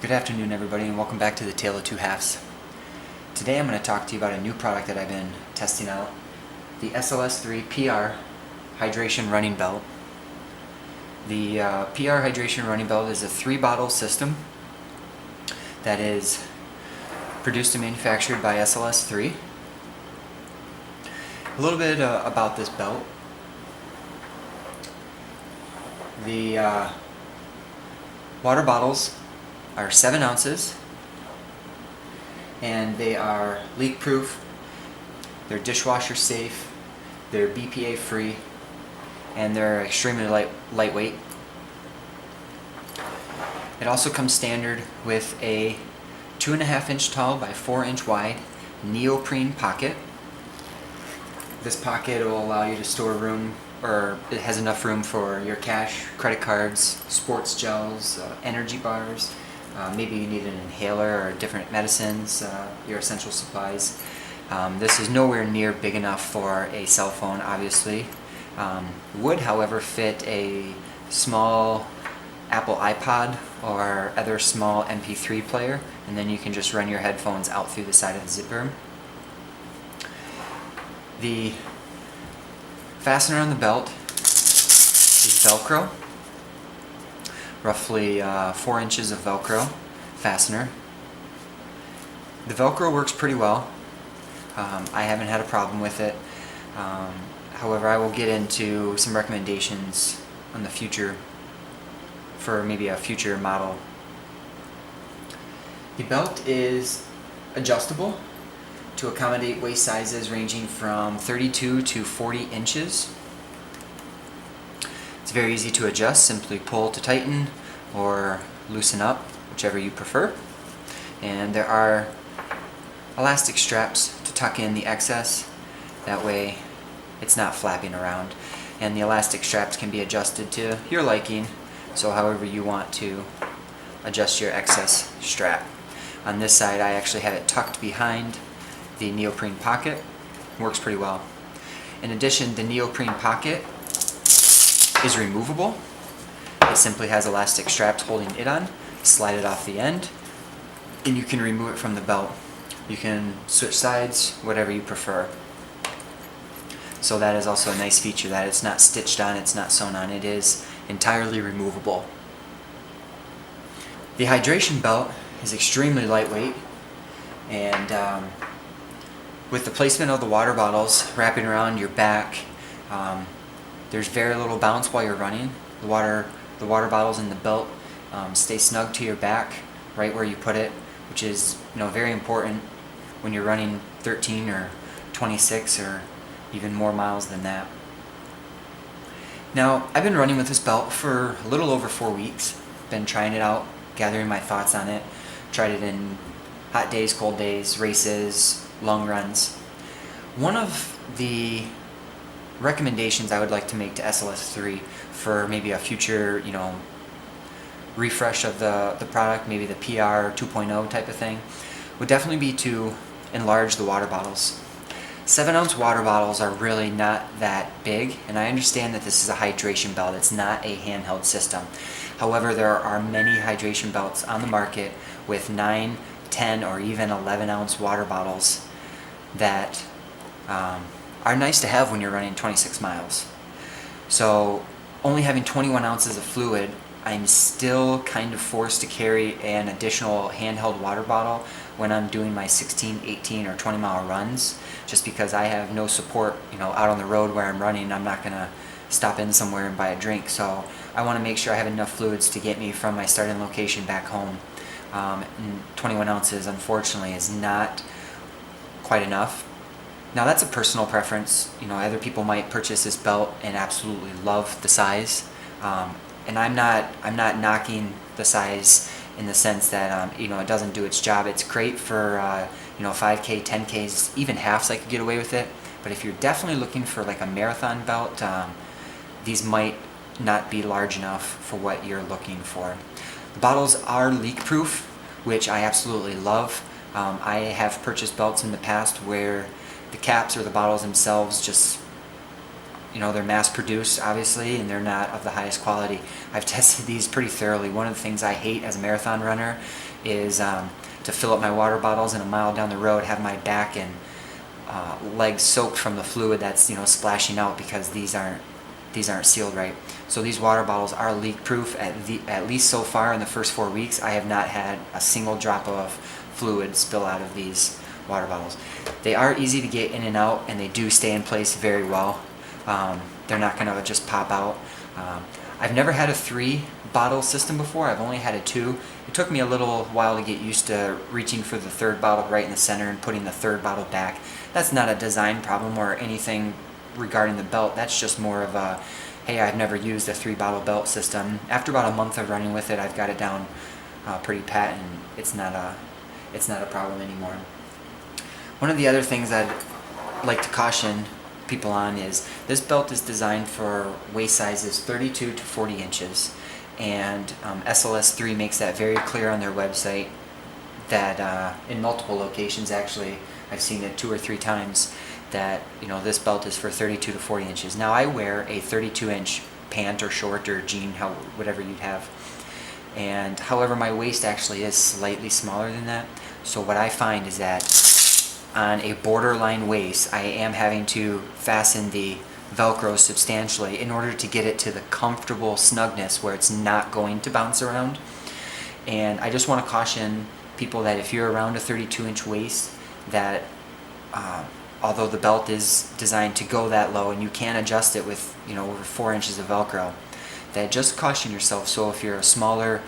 Good afternoon, everybody, and welcome back to the Tale of Two Halves. Today I'm going to talk to you about a new product that I've been testing out, the SLS3 PR Hydration Running Belt. The PR Hydration Running Belt is a 3-bottle system that is produced and manufactured by SLS3. A little bit about this belt. The water bottles are 7 ounces and they are leak proof, they're dishwasher safe, they're BPA free, and they're extremely lightweight. It also comes standard with a 2.5 inch tall by 4 inch wide neoprene pocket. This pocket will allow you to store room, or it has enough room for your cash, credit cards, sports gels, energy bars. Maybe you need an inhaler or different medicines, your essential supplies. This is nowhere near big enough for a cell phone, obviously. Would, however, fit a small Apple iPod or other small MP3 player, and then you can just run your headphones out through the side of the zipper. The fastener on the belt is Velcro. Roughly 4 inches of Velcro fastener. The Velcro works pretty well. I haven't had a problem with it. However, I will get into some recommendations on the future for maybe a future model. The belt is adjustable to accommodate waist sizes ranging from 32 to 40 inches. It's very easy to adjust. Simply pull to tighten or loosen up, whichever you prefer. And there are elastic straps to tuck in the excess. That way it's not flapping around. And the elastic straps can be adjusted to your liking, so however you want to adjust your excess strap. On this side, I actually have it tucked behind the neoprene pocket. Works pretty well. In addition, the neoprene pocket is removable. It simply has elastic straps holding it on. Slide it off the end and you can remove it from the belt. You can switch sides, whatever you prefer. So that is also a nice feature, that it's not stitched on, it's not sewn on, it is entirely removable. The hydration belt is extremely lightweight, and with the placement of the water bottles wrapping around your back, there's very little bounce while you're running. The water bottles in the belt stay snug to your back, right where you put it, which is very important when you're running 13 or 26 or even more miles than that. Now, I've been running with this belt for a little over 4 weeks. Been trying it out, gathering my thoughts on it. Tried it in hot days, cold days, races, long runs. One of the recommendations I would like to make to SLS3 for maybe a future, refresh of the product, maybe the PR 2.0 type of thing, would definitely be to enlarge the water bottles. 7-ounce water bottles are really not that big, and I understand that this is a hydration belt. It's not a handheld system. However, there are many hydration belts on the market with 9, 10, or even 11-ounce water bottles that are nice to have when you're running 26 miles. So only having 21 ounces of fluid, I'm still kind of forced to carry an additional handheld water bottle when I'm doing my 16, 18, or 20 mile runs, just because I have no support, out on the road where I'm running. I'm not gonna stop in somewhere and buy a drink, so I want to make sure I have enough fluids to get me from my starting location back home. And 21 ounces, unfortunately, is not quite enough. Now, that's a personal preference. Other people might purchase this belt and absolutely love the size. And I'm not knocking the size in the sense that it doesn't do its job. It's great for 5K, 10Ks, even halves. I could get away with it. But if you're definitely looking for like a marathon belt, these might not be large enough for what you're looking for. The bottles are leak proof, which I absolutely love. I have purchased belts in the past where the caps or the bottles themselves just they're mass produced obviously, and they're not of the highest quality. I've tested these pretty thoroughly. One of the things I hate as a marathon runner is to fill up my water bottles and a mile down the road have my back and legs soaked from the fluid that's splashing out, because these aren't sealed right. So these water bottles are leak proof. At least so far in the first 4 weeks, I have not had a single drop of fluid spill out of these water bottles. They are easy to get in and out, and they do stay in place very well. They're not going to just pop out. I've never had a 3-bottle system before. I've only had a 2. It took me a little while to get used to reaching for the 3rd bottle right in the center and putting the 3rd bottle back. That's not a design problem or anything regarding the belt. That's just more of a, hey, I've never used a 3-bottle belt system. After about a month of running with it, I've got it down pretty pat, and it's not a problem anymore. One of the other things I'd like to caution people on is this belt is designed for waist sizes 32 to 40 inches, and SLS3 makes that very clear on their website, that in multiple locations, actually I've seen it 2 or 3 times, that this belt is for 32 to 40 inches. Now I wear a 32-inch pant or short or jean, whatever you'd have, and however my waist actually is slightly smaller than that. So what I find is that on a borderline waist, I am having to fasten the Velcro substantially in order to get it to the comfortable snugness where it's not going to bounce around. And I just want to caution people that if you're around a 32-inch waist, that although the belt is designed to go that low and you can adjust it with over 4 inches of Velcro, that just caution yourself. So if you're a smaller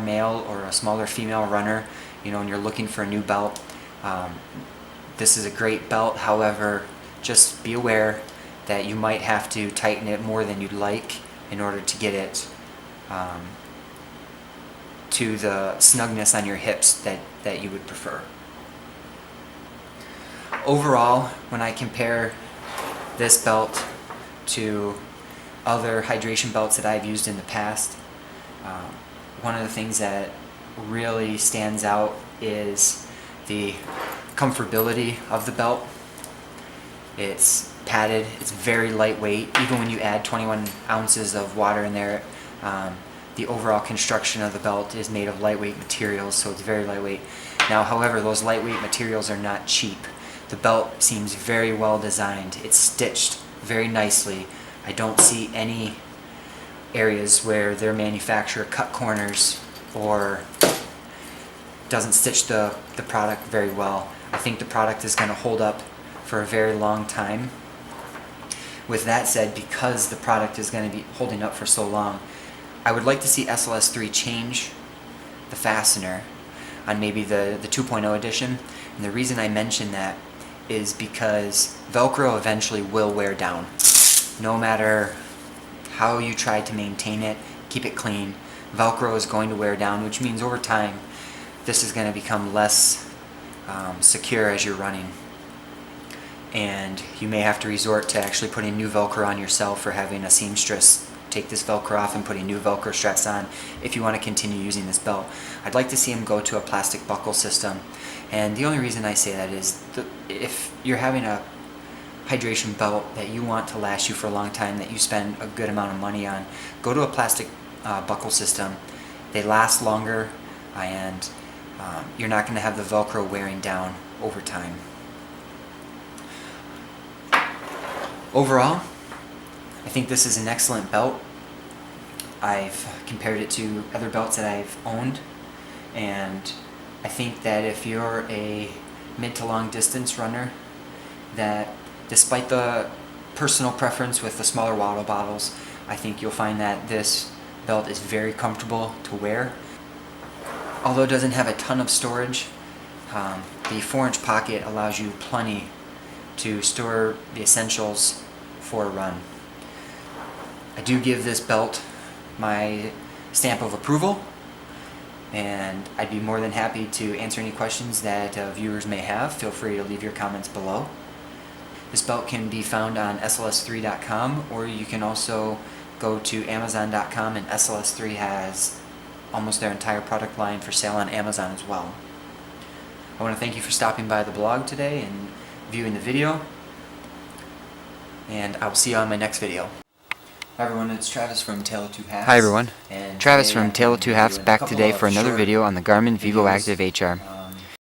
male or a smaller female runner, and you're looking for a new belt, this is a great belt. However, just be aware that you might have to tighten it more than you'd like in order to get it to the snugness on your hips that you would prefer. Overall, when I compare this belt to other hydration belts that I've used in the past, one of the things that really stands out is the comfortability of the belt. It's padded, it's very lightweight. Even when you add 21 ounces of water in there, the overall construction of the belt is made of lightweight materials, so it's very lightweight. Now, however, those lightweight materials are not cheap. The belt seems very well designed. It's stitched very nicely. I don't see any areas where their manufacturer cut corners or doesn't stitch the product very well. I think the product is going to hold up for a very long time. With that said, because the product is going to be holding up for so long, I would like to see SLS3 change the fastener on maybe the 2.0 edition. And the reason I mention that is because Velcro eventually will wear down. No matter how you try to maintain it, keep it clean, Velcro is going to wear down, which means over time this is going to become less secure as you're running. And you may have to resort to actually putting new Velcro on yourself, or having a seamstress take this Velcro off and putting new Velcro straps on if you want to continue using this belt. I'd like to see them go to a plastic buckle system. And the only reason I say that is if you're having a hydration belt that you want to last you for a long time, that you spend a good amount of money on, go to a plastic buckle system. They last longer, and you're not going to have the Velcro wearing down over time. Overall, I think this is an excellent belt. I've compared it to other belts that I've owned, and I think that if you're a mid to long distance runner, that despite the personal preference with the smaller water bottles, I think you'll find that this belt is very comfortable to wear. Although it doesn't have a ton of storage, the 4-inch pocket allows you plenty to store the essentials for a run. I do give this belt my stamp of approval, and I'd be more than happy to answer any questions that viewers may have. Feel free to leave your comments below. This belt can be found on SLS3.com, or you can also go to Amazon.com, and SLS3 has almost their entire product line for sale on Amazon as well. I want to thank you for stopping by the blog today and viewing the video. and I will see you on my next video. Hi everyone, it's Travis from Tale of Two Halves. Hi everyone, And Travis today from I'm Tale going of to Two be Halves doing a back couple today of for another short video on the Garmin videos, VivoActive HR.